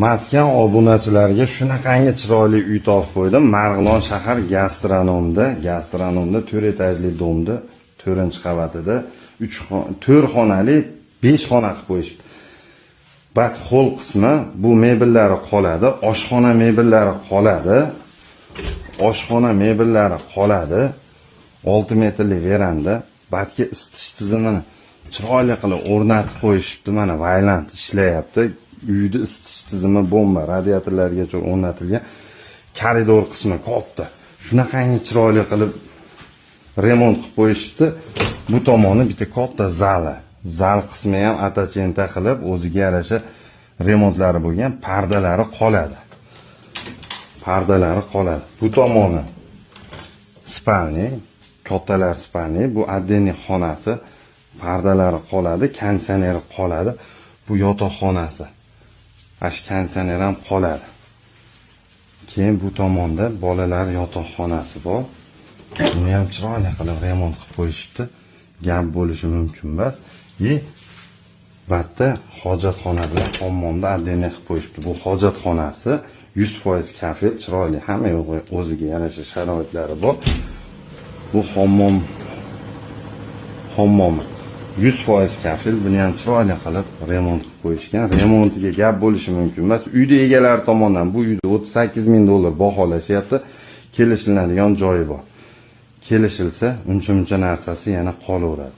Maskan obunachilarga shunaqangi chiroyli uy topib qo'ydim. Marg'ilon shahar gastronomda 4 etajli domda 4-qavatida 4 xonali 5 xona qilib qo'yishibdi. Bat hol qismi bu mebellari qoladi, oshxona mebellari qoladi. Oshxona mebellari qoladi. 6 metrli veranda, batga isitish tizimini chiroyli qilib o'rnatib qo'yishibdi. Mana vaylant ishlayapti. Uyda isitish tizimi bomba, radiatorlargacha o'rnatilgan. Koridor qismi katta. Shunaqangi chiroyli qilib remont qilib qo'yishibdi. Bu tomoni bitta katta zali. Zal qismi ham atachenta qilib o'ziga yarasha remontlari bo'lgan, pardalari qoladi. Bu tomoni spalni, kattalar spalni, bu отдельный xonasi, pardalari qoladi, konditsioneri qoladi. Bu yotoqxonasi. Konditsioner ham qoladi. Keyin bu tomonda bolalar yotoqxonasi bor. Buni ham chiroyli qilib remont qilib qo'yishibdi. Gap bo'lishi mumkin emas. Batda hojatxona bilan hammomda отдельный qilib qo'yishibdi. Bu hojatxonasi 100% kafil, chiroyli, hamma yo'g'i o'ziga yarasha sharoitlari bor. Bu hammomi 100% kafil, buni ham chiroyli qilib remont qilib qo'yishgan. Remontiga gap bo'lishi mumkin emas. Uyda egalari tomonidan bu uyda $38,000 baholashyapti. Kelishiladigan joyi bor. Kelishilsa, uncha narsasi yana qolaveradi.